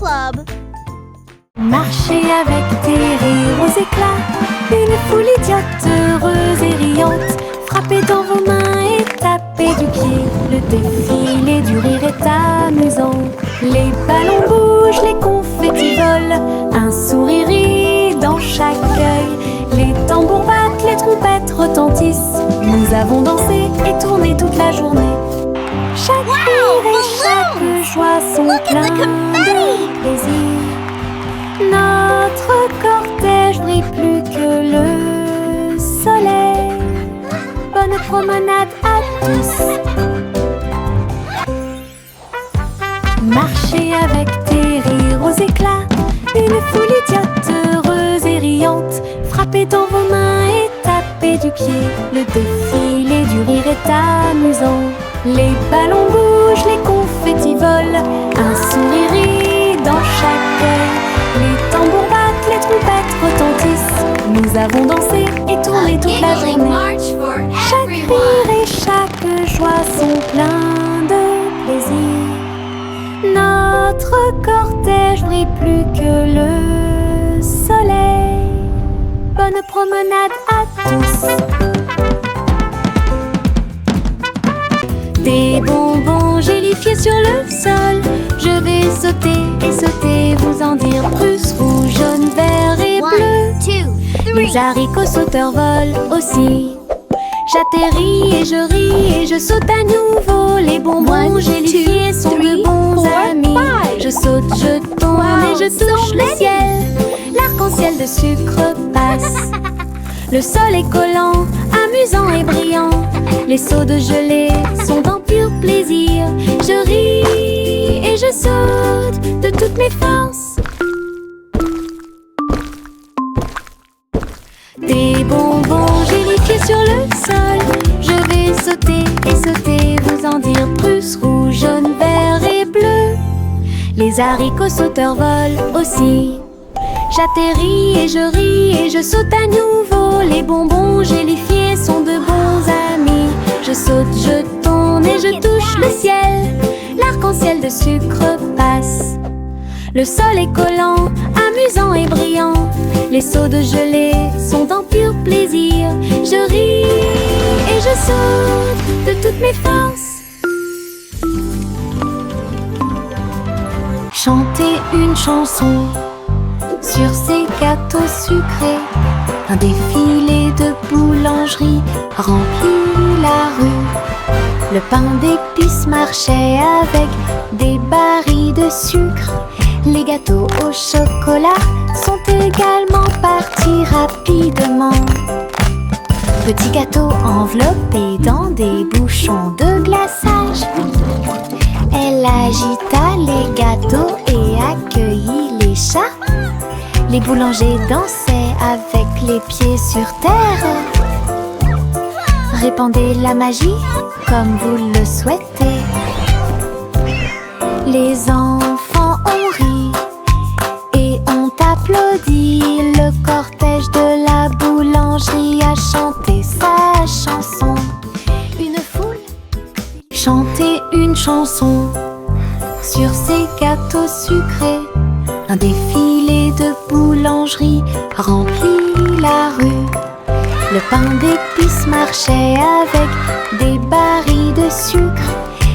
Club. Marcher avec des rires aux éclats, une foule idiote, heureuse et riante. Frappez dans vos mains et tapez du pied. Le défilé du rire est amusant. Les ballons bougent, les confettis volent. Un sourire rit dans chaque œil. Les tambours battent, les trompettes retentissent. Nous avons dansé et tourné toute la journée. Chaque rire et chaque joie sont pleins de plaisir. Notre cortège brille plus que le soleil. Bonne promenade à tous. Marchez avec des rires aux éclats, une foule idiote, heureuse et riante. Frappez dans vos mains et tapez du pied. Le défilé du rire est amusant. Les ballons bougent, les confettis volent. Un sourire rit dans chaque œil. Les tambours battent, les trompettes retentissent. Nous avons dansé et tourné toute la journée. Chaque rire et chaque joie sont pleins de plaisir. Notre cortège brille plus que le soleil. Bonne promenade à tous. Des bonbons gélifiés sur le sol. Je vais sauter, vous en dire plus. Rouge, jaune, vert et bleu. Les haricots sauteurs volent aussi. J'atterris et je ris et je saute à nouveau. Les bonbons gélifiés sont de bons amis. Je saute, je tourne et je touche le ciel. L'arc-en-ciel de sucre passe. Le sol est collant, amusant et brillant. Les seaux de gelée sont en pur plaisir. Je ris et je saute de toutes mes forces. Des bonbons gélifiés sur le sol. Je vais sauter, vous en dire plus. Rouge, jaune, vert et bleu. Les haricots sauteurs volent aussi. J'atterris et je ris et je saute à nouveau. Les bonbons gélifiés sont de bons amis. Je saute, je tourne et je touche le ciel. L'arc-en-ciel de sucre passe. Le sol est collant, amusant et brillant. Les seaux de gelée sont en pur plaisir. Je ris et je saute de toutes mes forces. Chanter une chanson sur ces gâteaux sucrés. Un défilé de boulangerie remplit la rue. Le pain d'épices marchait avec des barils de sucre. Les gâteaux au chocolat sont également partis rapidement. Petits gâteaux enveloppés dans des bouchons de glaçage. Elle agita les gâteaux et accueillit les chats. Les boulangers dansaient avec les pieds sur terre. Répandez la magie comme vous le souhaitez. Les enfants ont ri et ont applaudi. Le cortège de la boulangerie a chanté sa chanson. Une foule chantait une chanson sur ces gâteaux sucrés. Un défilé de boulangerie remplit la rue. Le pain d'épices marchait avec des barils de sucre.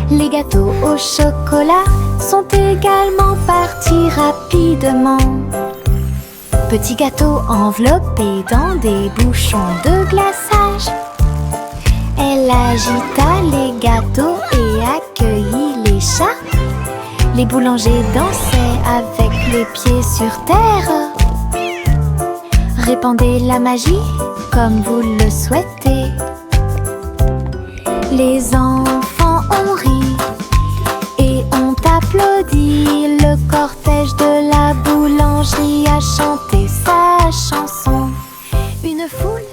Les gâteaux au chocolat sont également partis rapidement. Petits gâteaux enveloppés dans des bouchons de glaçage. Elle agita les gâteaux et accueillit les chats. Les boulangers dansaient avec les pieds sur terre. Répandez la magie comme vous le souhaitez. Les enfants ont ri et ont applaudi. Le cortège de la boulangerie a chanté sa chanson. Une foule.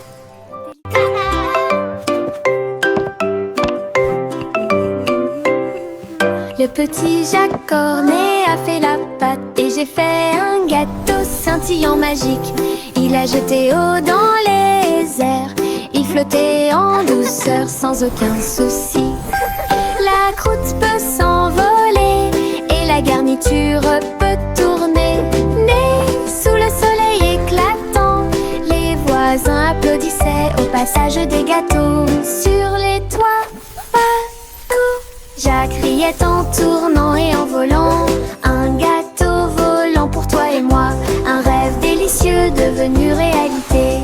Le petit Jacques Cornet a fait la pâte et j'ai fait un gâteau scintillant magique. Il a jeté haut dans les airs, il flottait en douceur sans aucun souci. La croûte peut s'envoler et la garniture peut tourner. passage des gâteaux. Sur les toits, partout, Jacques riait en tournant et en volant. Un gâteau volant pour toi et moi, un rêve délicieux devenu réalité.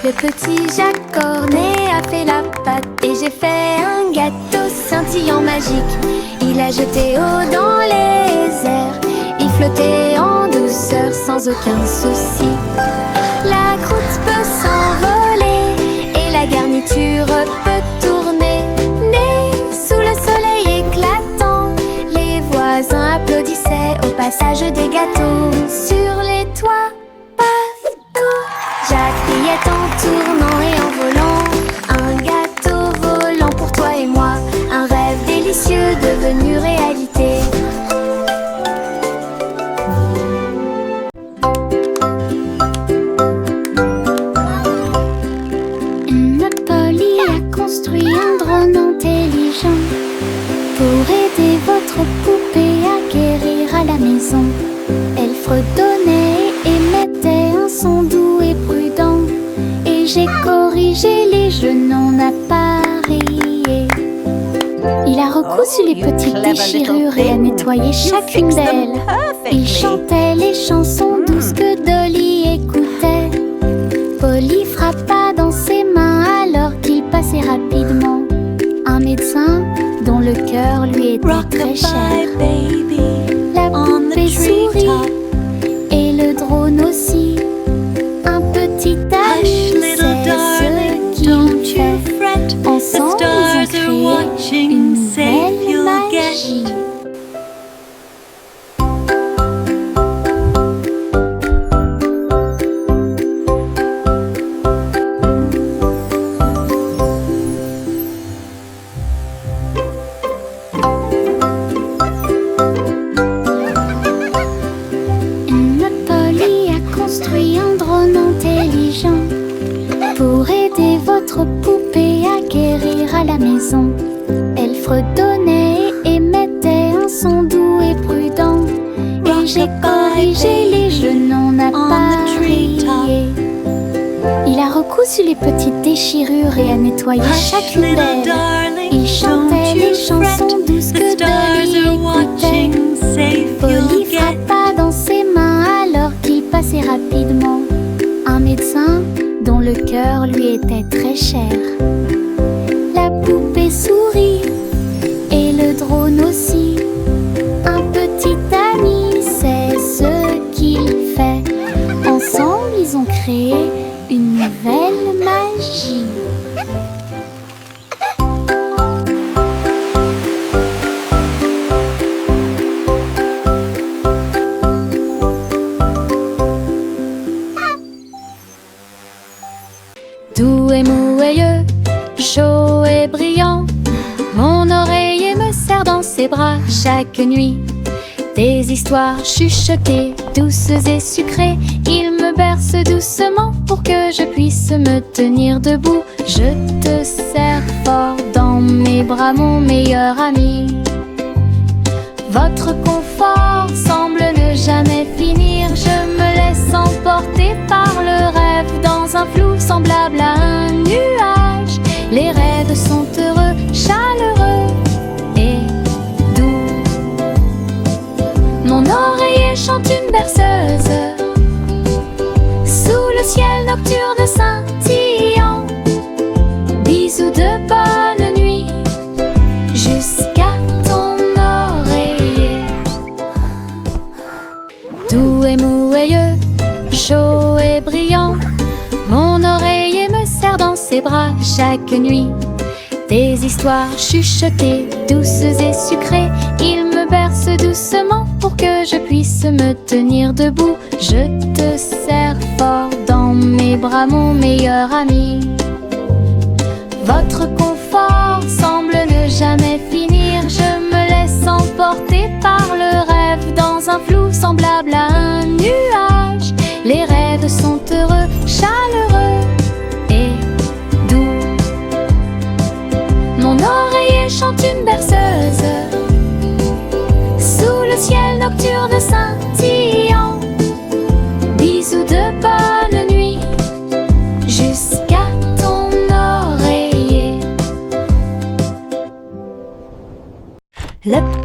Le petit Jacques Cornet a fait la pâte et j'ai fait un gâteau scintillant magique. Il a jeté eau dans les airs, il flottait en douceur sans aucun souci. La croûte peut s'envoler et la garniture peut tourner. Né sous le soleil éclatant, les voisins applaudissaient au passage des gâteaux. Sur les toits, partout, Jacques riait en tournant et en volant. Un gâteau volant pour toi et moi, un rêve délicieux devenu réalité. Polly a construit un drone intelligent pour aider votre poupée à guérir à la maison. Elle fredonnait et émettait un son doux et prudent, et j'ai corrigé les jeux non appareillés. Il a recousu les petites déchirures et a nettoyé chacune d'elles. Il chantait les chansons douces que Dolly écoutait. Polly frappa dans ses mains alors qu'il passait rapidement. Un médecin dont le cœur lui était très cher. La poupée sourit et le drone aussi. Un petit ami, c'est ce qu'il fait. Ensemble, ils ont créé une nouvelle magie. Polly a construit un drone intelligent pour aider votre poupée à guérir à la maison. Elle fredonnait et émettait un son doux et prudent, et j'ai corrigé les jeux non appareillés. Il a recousu les petites déchirures et a nettoyé chacune d'elles. Il chantait les chansons douces que Dolly écoutait. Polly frappa dans ses mains alors qu'il passait rapidement. Un médecin dont le cœur lui était très cher. La poupée sourit et le drone aussi. Un petit ami, c'est ce qu'il fait. Ensemble, ils ont créé une nouvelle magie. Doux et moelleux, chaud et brillant, mon oreiller me serre dans ses bras chaque nuit. Des histoires chuchotées, douces et sucrées, il me berce doucement pour que je puisse me tenir debout. Je te serre fort dans mes bras, mon meilleur ami. Votre confort semble ne jamais finir. Je me laisse emporter par le rêve dans un flou semblable à un nuage. Les rêves sont heureux, chaleureux et doux. Mon oreiller chante une berceuse sous le ciel nocturne scintillant. Bisous de bonne nuit jusqu'à ton oreiller. Doux et moelleux, chaud et brillant, mon oreiller me serre dans ses bras chaque nuit. Des histoires chuchotées, douces et sucrées, il me berce doucement pour que je puisse me tenir debout. Je te serre fort dans mes bras, mon meilleur ami. Votre confort semble ne jamais finir. Je me laisse emporter par le rêve dans un flou semblable à un nuage. Les rêves sont heureux, chaleureux et doux. Mon oreiller chante une berceuse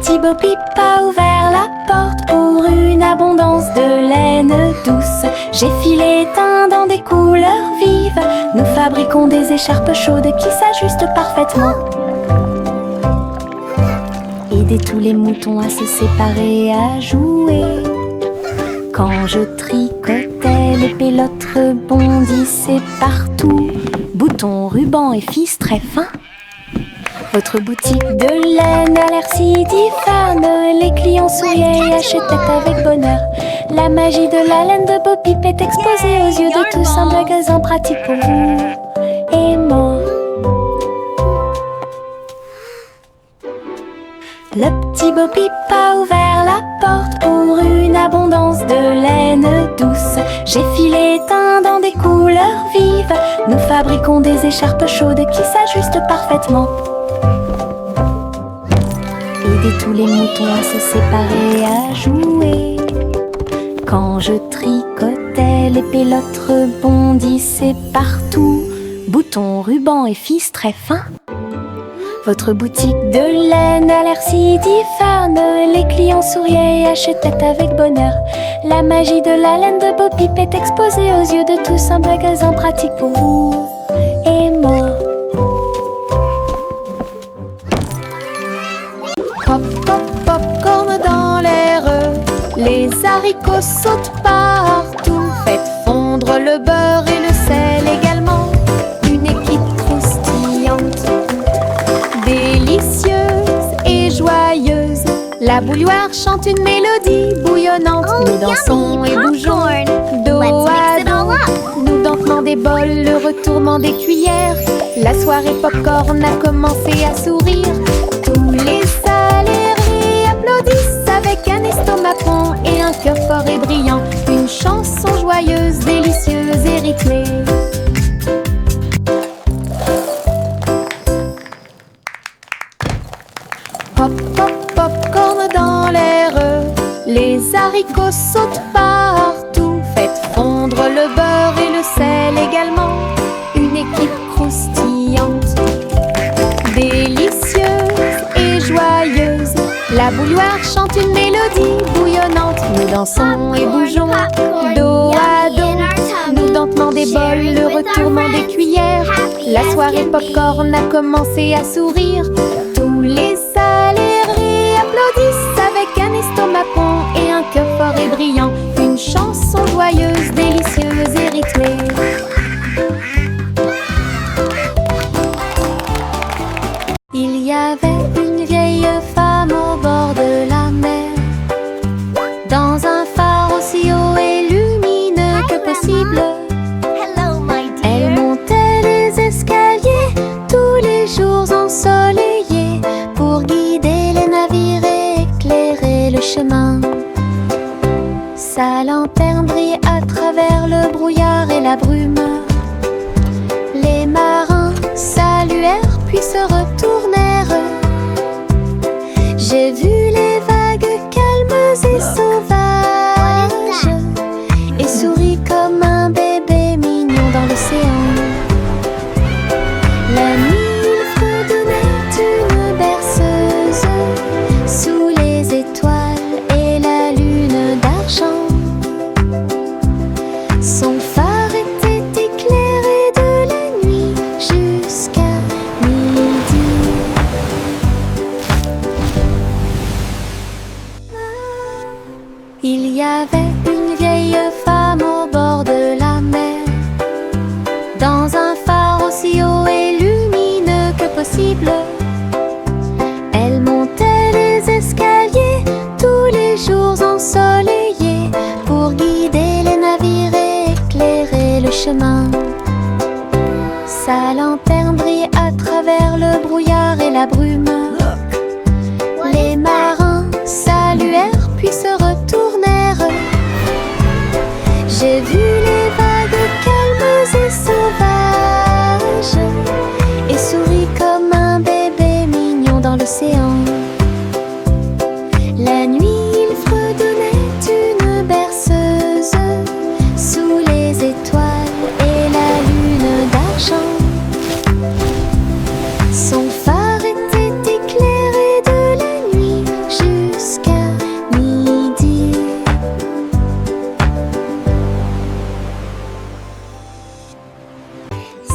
petit Bo Peep a ouvert la porte pour une abondance de laine douce. J'ai filé teint dans des couleurs vives. Nous fabriquons des écharpes chaudes qui s'ajustent parfaitement. Aider tous les moutons à se séparer, à jouer. Quand je tricotais, les pélotes rebondissaient partout. Boutons, rubans et fils très fins. Votre boutique de laine a l'air si diphane. Les clients souriaient et achetaient avec bonheur. La magie de la laine de Bo Peep est exposée aux yeux de tous. Un magasin pratique pour vous et moi. Le petit Bo Peep a ouvert la porte pour une abondance de laine douce. J'ai filé teint dans des couleurs vives. Nous fabriquons des écharpes chaudes qui s'ajustent parfaitement. Aider tous les moutons à se séparer, à jouer. Quand je tricotais, les pélotes rebondissaient partout. Boutons, rubans et fils très fins. Votre boutique de laine a l'air si diphane. Les clients souriaient et achetaient avec bonheur. La magie de la laine de Bo Peep est exposée aux yeux de tous. Un magasin pratique pour vous et moi. Pop, pop, popcorn dans l'air. Les haricots sautent partout. Faites fondre le beurre et le sel également. Une équipe croustillante, délicieuse et joyeuse. La bouilloire chante une mélodie bouillonnante. Nous dansons et bougeons dos à dos. Nous dentement des bols, le retournement des cuillères. La soirée popcorn a commencé à sourire. Tous les salariés applaudissent avec un estomac rond et un cœur fort et brillant. Une chanson joyeuse, délicieuse et rythmée. Pop, pop, popcorn dans l'air. Les haricots sautent partout. Faites fondre le beurre et le sel également. Une équipe croustillante, délicieuse et joyeuse. La bouilloire chante une mélodie bouillonnante. Nous dansons et bougeons dos à dos. Nous dentement des bols, le retournement des cuillères. La soirée popcorn a commencé à sourire. Tous les salariés applaudissent avec un estomac rond et un cœur fort et brillant. Une chanson joyeuse, délicieuse et rythmée. Il y avait une vieille femme au bord de la mer, dans un phare aussi haut et lumineux que possible. Elle montait les escaliers tous les jours ensoleillés pour guider les navires et éclairer le chemin. Sa lanterne brillait à travers le brouillard et la brume. Les marins saluèrent puis se retournèrent. J'ai vu les vagues calmes et sauvages et souris comme un bébé mignon dans l'océan. La nuit, il fredonnait une berceuse sous les étoiles et la lune d'argent. Son phare était éclairé de la nuit jusqu'à midi. Il y avait une vieille femme au bord de la mer, dans un phare aussi haut et lumineux que possible. Elle montait les escaliers tous les jours ensoleillés pour guider les navires et éclairer le chemin. Sa lanterne brillait à travers le brouillard et la brume. Les marins saluèrent puis se retournèrent. J'ai vu les vagues calmes et sauvages et souris comme un bébé mignon dans l'océan. La nuit, il fredonnait une berceuse sous les étoiles et la lune d'argent. Son phare était éclairé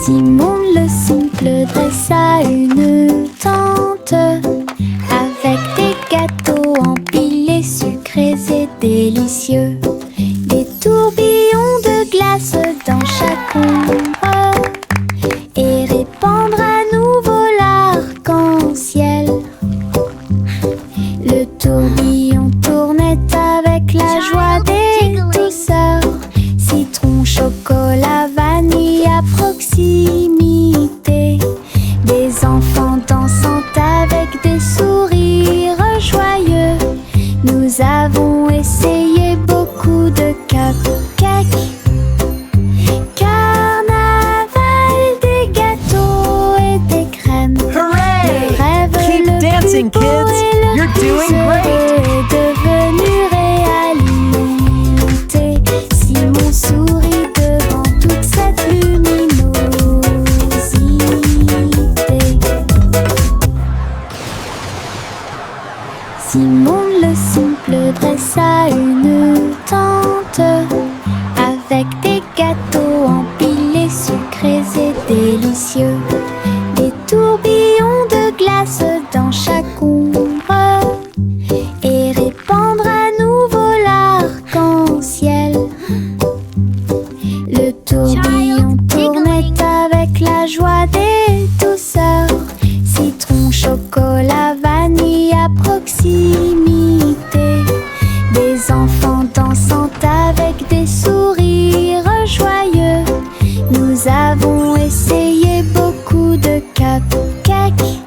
Simon le simple dressa une tente avec des gâteaux empilés, sucrés et délicieux. Des tourbillons de glace dans chaque ombre et répandre à nouveau l'arc-en-ciel. Le tourbillon tournait avec la joie des douceurs. Citron, chocolat, vanille à proximité. Des enfants dansant avec des sourires joyeux. Nous avons essayé beaucoup de cupcakes. Carnaval, des gâteaux et des crèmes. Hooray! Le rêve Keep le dancing, plus beau kids! et le You're plus doing great! heureux est devenu réalité. Simon sourit devant toute cette luminosité. Simon le simple dressa une tente avec des gâteaux empilés, sucrés et délicieux. Des tourbillons de glace dans chaque ombre et répandre à nouveau l'arc-en-ciel. Le tourbillon tournait avec la joie des douceurs. Citron, chocolat, vanille à proximité. Des enfants dansant avec des sourires joyeux. Nous avons essayé beaucoup de cupcakes.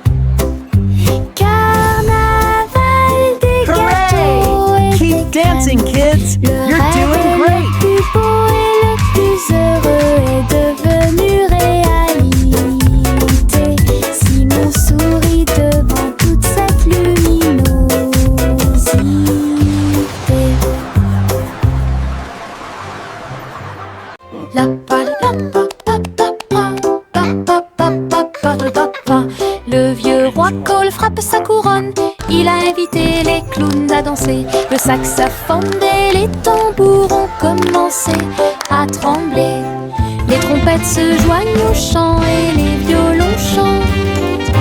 Carnaval, des gâteaux et Keep des dancing, crèmes. kids! Le You're rêve doing le great! plus beau et le plus heureux est devenu réalité. Simon sourit devant toute cette luminosité. La pa la pa pa pa pa pa pa pa pa pa pa pa. Le vieux roi Cole frappe sa couronne. Il a invité les clowns à danser. Le saxophone et les tambours ont commencé à trembler. Les trompettes se joignent au chant et les violons chantent.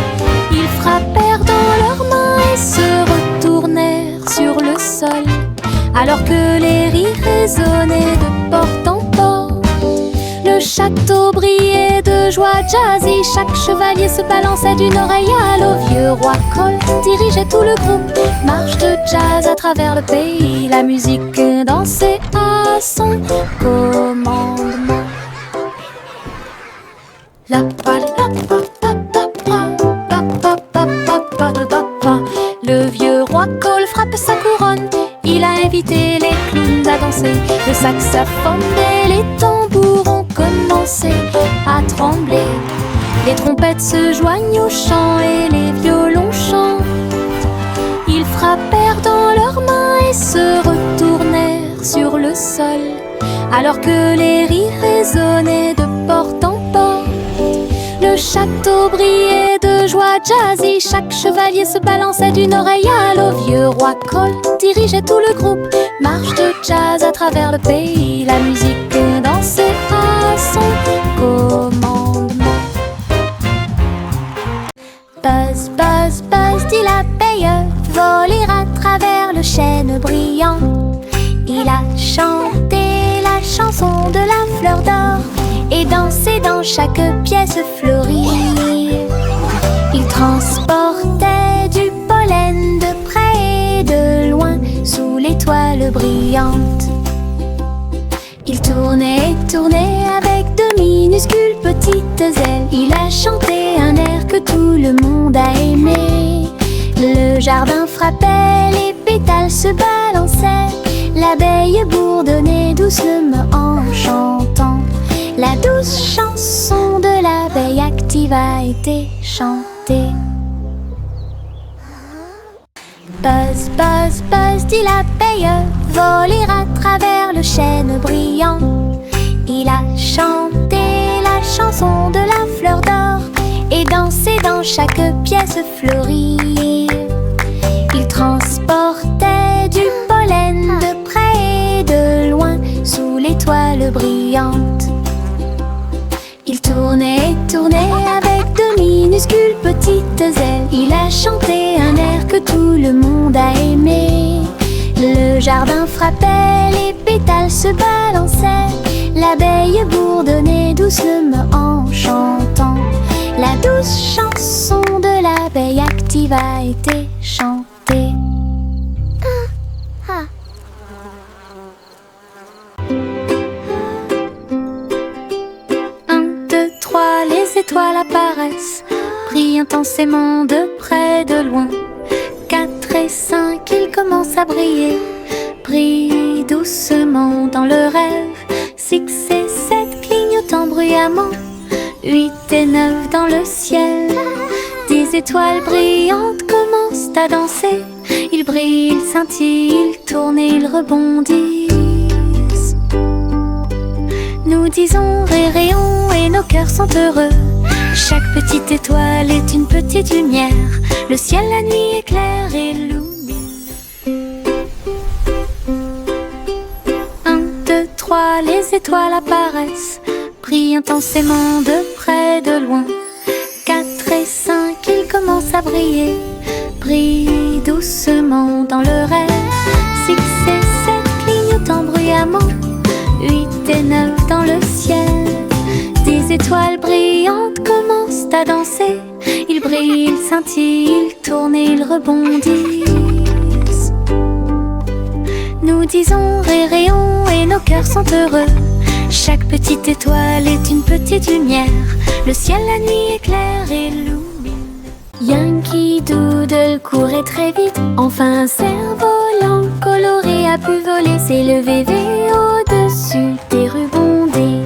Ils frappèrent dans leurs mains et se retournèrent sur le sol, alors que les rires résonnaient de porte en porte. Le château brillait de joie jazzy. Chaque chevalier se balançait d'une oreille à l'autre. Vieux roi Cole dirigeait tout le groupe. Marche de jazz à travers le pays. La musique dansait à son commandement. La pa la pa pa pa pa pa pa pa pa pa pa. Le vieux roi Cole frappe sa couronne. Il a invité les clowns à danser. Le saxophone et les tambours ont commencé à trembler. Les trompettes se joignent au chant et les violons chantent. Ils frappèrent dans leurs mains et se retournèrent sur le sol, alors que les rires résonnaient de porte en porte. Le château brillait de joie jazzy. Chaque chevalier se balançait d'une oreille à l'autre. Vieux roi Cole dirigeait tout le groupe. Marche de jazz à travers le pays. La musique dansait à son commandement. Buzz, buzz, buzz, dit l'abeille, voler à travers le chêne brillant. Il a chanté la chanson de la fleur d'or et dansé dans chaque pièce fleurie. Il transportait du pollen de près et de loin sous l'étoile brillante. Il tournait et tournait avec de minuscules petites ailes. Il a chanté un air que tout le monde a aimé. Le jardin frappait, les pétales se balançaient. L'abeille bourdonnait doucement en chantant. La douce chanson de l'abeille active a été chantée. Buzz, buzz, buzz, dit l'abeille, voler à travers le chêne brillant. Il a chanté la chanson de la fleur d'or et dansé dans chaque pièce fleurie. Il transportait du pollen de près et de loin sous l'étoile brillante. Il tournait et tournait avec de minuscules petites ailes. Il a chanté un air que tout le monde a aimé. Le jardin frappait, les pétales se balançaient. L'abeille bourdonnait doucement en chantant. La douce chanson de l'abeille active a été chantée. Ah, ah. Un, deux, trois, les étoiles apparaissent, brillent intensément de près, de loin. 4 et 5, ils commencent à briller, brillent doucement dans le rêve. 6 et 7 clignotant bruyamment, 8 et 9 dans le ciel. 10 étoiles brillantes commencent à danser. Ils brillent, ils scintillent, ils tournent et ils rebondissent. Nous disons réréons et nos cœurs sont heureux. Chaque petite étoile est une petite lumière. Le ciel la nuit éclaire et illumine. 1, 2, 3, les étoiles apparaissent, brillent intensément de près, de loin. 4 et 5, ils commencent à briller, brillent doucement dans le rêve. 6 et 7 clignotant bruyamment, 8 et 9 dans le ciel. 10 étoiles brillantes commencent à danser. Ils brillent, ils scintillent, ils tournent et ils rebondissent. Nous disons réréons et nos cœurs sont heureux. Chaque petite étoile est une petite lumière. Le ciel la nuit éclaire et illumine. Yankee Doodle courait très vite. Enfin un cerf-volant coloré a pu voler, s'élever au-dessus des rues bondées.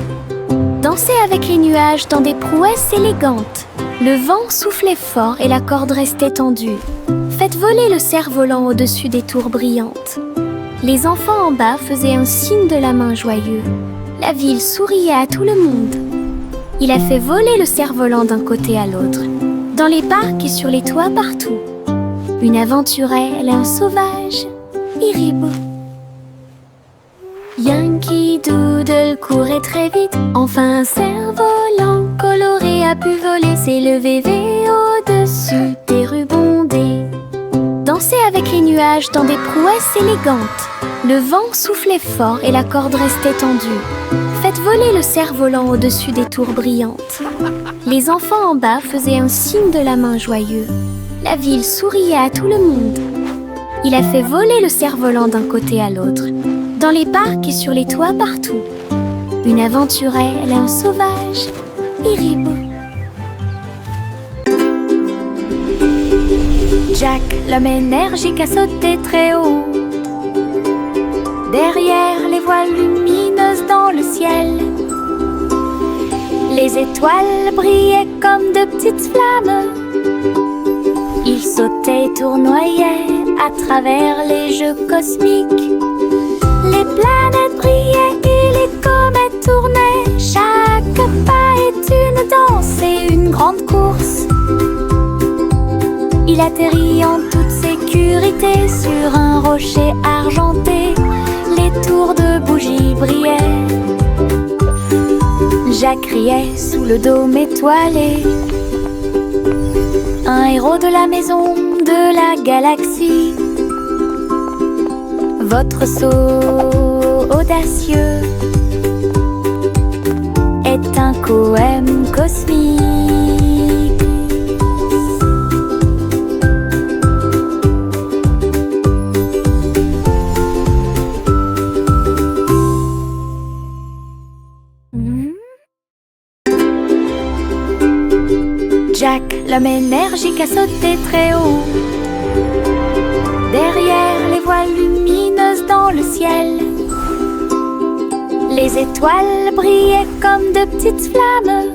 Danser avec les nuages dans des prouesses élégantes. Le vent soufflait fort et la corde restait tendue. Faites voler le cerf-volant au-dessus des tours brillantes. Les enfants en bas faisaient un signe de la main joyeux. La ville souriait à tout le monde. Il a fait voler le cerf-volant d'un côté à l'autre, dans les parcs et sur les toits partout. Une aventurelle, un sauvage, Iribou. Yankee Doodle courait très vite. Enfin un cerf-volant coloré a pu voler, s'élever au-dessus des rues bondées. Danser avec les nuages dans des prouesses élégantes. Le vent soufflait fort et la corde restait tendue. Faites voler le cerf-volant au-dessus des tours brillantes. Les enfants en bas faisaient un signe de la main joyeux. La ville souriait à tout le monde. Il a fait voler le cerf-volant d'un côté à l'autre, dans les parcs et sur les toits partout. Une aventurelle, un sauvage, Iribou. Jack, l'homme énergique, a sauté très haut. Derrière les voiles lumineuses dans le ciel, les étoiles brillaient comme de petites flammes. Il sautait et tournoyait à travers les jeux cosmiques. Les planètes brillaient et les comètes tournaient. Chaque pas est une danse et une grande course. Il atterrit en toute sécurité sur un rocher argenté. Les tours de bougies brillaient. Jacques riait sous le dôme étoilé. Un héros de la maison de la galaxie. Votre saut audacieux est un poème cosmique. Jack, l'homme énergique, a sauté très haut. Derrière les voiles lumineuses dans le ciel, les étoiles brillaient comme de petites flammes.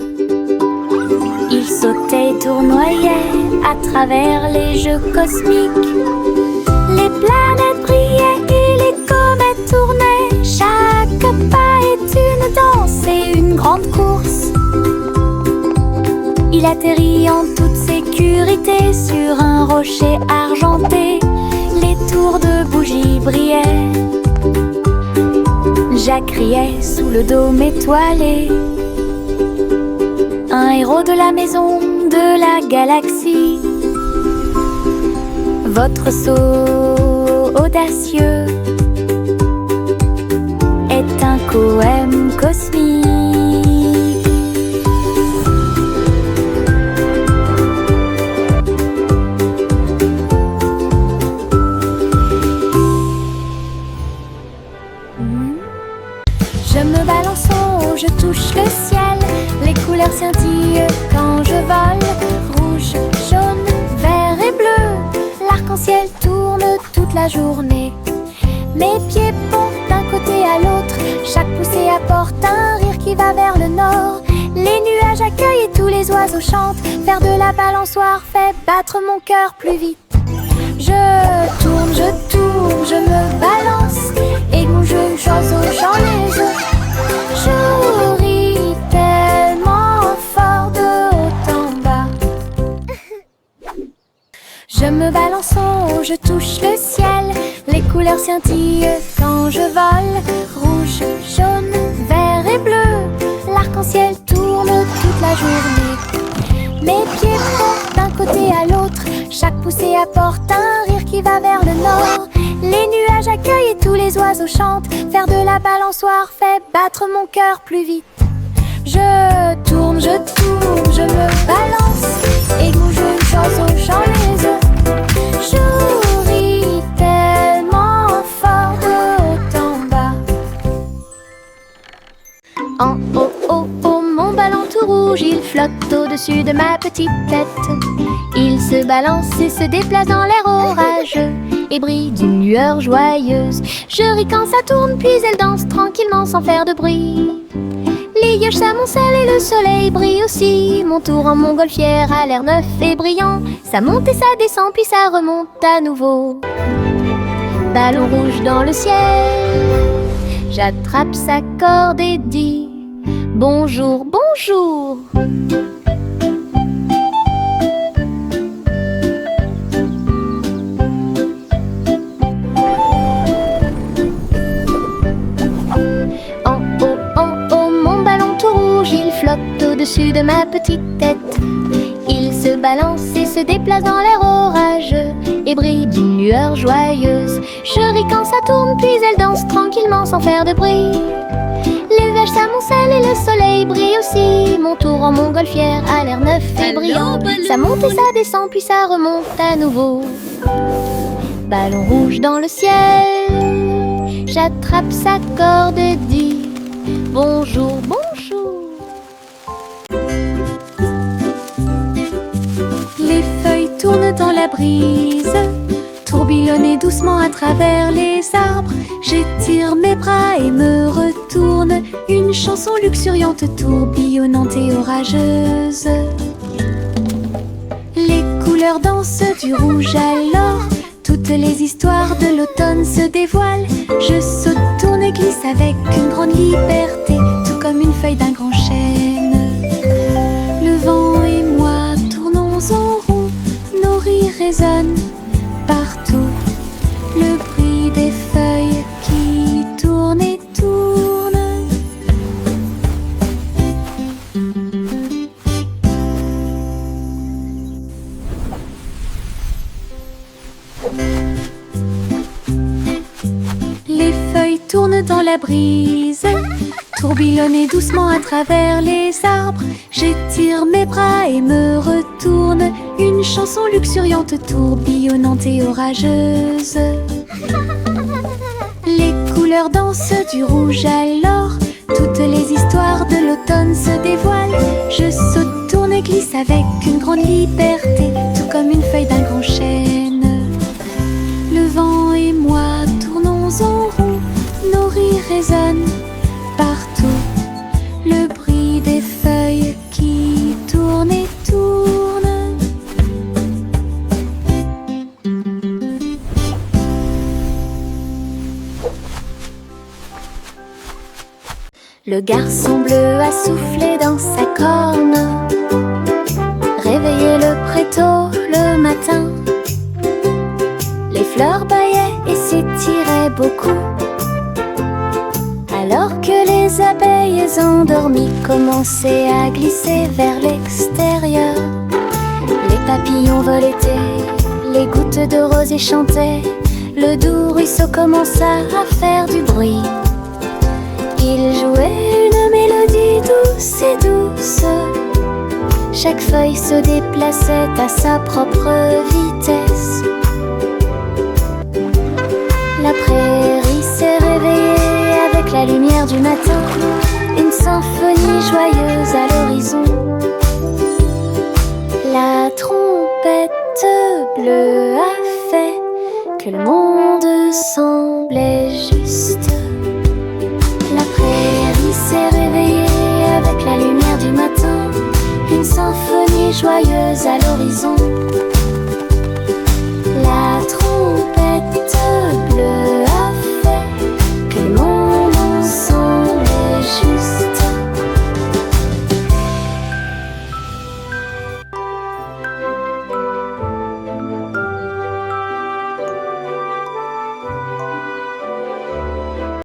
Il sautait et tournoyait à travers les jeux cosmiques. Les planètes brillaient et les comètes tournaient. Chaque pas est une danse et une grande course. Il atterrit en toute sécurité sur un rocher argenté. Les tours de bougies brillaient. Jacques riait sous le dôme étoilé. un héros de la maison de la galaxie. Votre saut audacieux est un poème cosmique. Je me balance en haut, je touche le ciel. Les couleurs scintillent quand je vole. Rouge, jaune, vert et bleu. L'arc-en-ciel tourne toute la journée. Mes pieds pompent d'un côté à l'autre. Chaque poussée apporte un rire qui va vers le nord. Les nuages accueillent et tous les oiseaux chantent. Faire de la balançoire fait battre mon cœur plus vite. Je tourne, je me balance. Et mon jeu oiseau, j'en les œufs. Je ris tellement fort de haut en bas. Je me balance en haut, je touche le ciel. Les couleurs scintillent quand je vole. Rouge, jaune, vert et bleu. L'arc-en-ciel tourne toute la journée. Mes pieds font d'un côté à l'autre. Chaque poussée apporte un rire qui va vers le nord. Les nuages accueillent et tous les oiseaux chantent. Faire de la balançoire fait battre mon cœur plus vite. Je tourne, je me balance. Et mon jeu oiseau, j'en les œufs. Je ris tellement fort de haut en bas. En haut, haut, haut, mon ballon tout rouge, il flotte au-dessus de ma petite tête. Il se balance et se déplace dans l'air orageux et brille d'une lueur joyeuse. Je ris quand ça tourne, puis elle danse tranquillement sans faire de bruit. Les nuages s'amoncellent et le soleil brille aussi. Mon tour en montgolfière a l'air neuf et brillant. Ça monte et ça descend, puis ça remonte à nouveau. Ballon rouge dans le ciel, j'attrape sa corde et dis bonjour, bonjour. Il flotte au-dessus de ma petite tête. Il se balance et se déplace dans l'air orageux et brille d'une lueur joyeuse. Je ris quand ça tourne, puis elle danse tranquillement sans faire de bruit. Les nuages s'amoncellent et le soleil brille aussi. Mon tour en montgolfière a l'air neuf et brillant. Ça monte et ça descend, puis ça remonte à nouveau. Ballon rouge dans le ciel, j'attrape sa corde et dis bonjour, bonjour. Les feuilles tournent dans la brise, tourbillonnent doucement à travers les arbres. J'étire mes bras et me retourne, une chanson luxuriante, tourbillonnante et orageuse. Les couleurs dansent du rouge à l'or, toutes les histoires de l'automne se dévoilent. Je saute, tourne et glisse avec une grande liberté, tout comme une feuille d'un grand chêne. Le vent et moi tournons en rond, nos rires résonnent partout. Le bruit des feuilles qui tournent et tournent. Les feuilles tournent dans la brise, tourbillonnent doucement à travers les arbres. J'étire mes bras et me retourne, une chanson luxuriante, tourbillonnante et orageuse. Les couleurs dansent du rouge à l'or, toutes les histoires de l'automne se dévoilent. Je saute, tourne et glisse avec une grande liberté, tout comme une feuille d'un grand chêne. Le vent et moi tournons en rond, nos rires résonnent partout. Le bruit des feuilles qui tournent et tournent. Le garçon bleu a soufflé dans sa corne, réveillé le prétôt le matin. Les fleurs bâillaient et s'étiraient beaucoup, alors que les les abeilles endormies commençaient à glisser vers l'extérieur. Les papillons volaient, les gouttes de rosée chantaient, le doux ruisseau commença à faire du bruit. Il jouait une mélodie douce et douce. Chaque feuille se déplaçait à sa propre vitesse. La prairie s'est réveillée avec la lumière du matin, une symphonie joyeuse à l'horizon. La trompette bleue a fait que le monde semblait juste. La prairie s'est réveillée avec la lumière du matin, une symphonie joyeuse à l'horizon.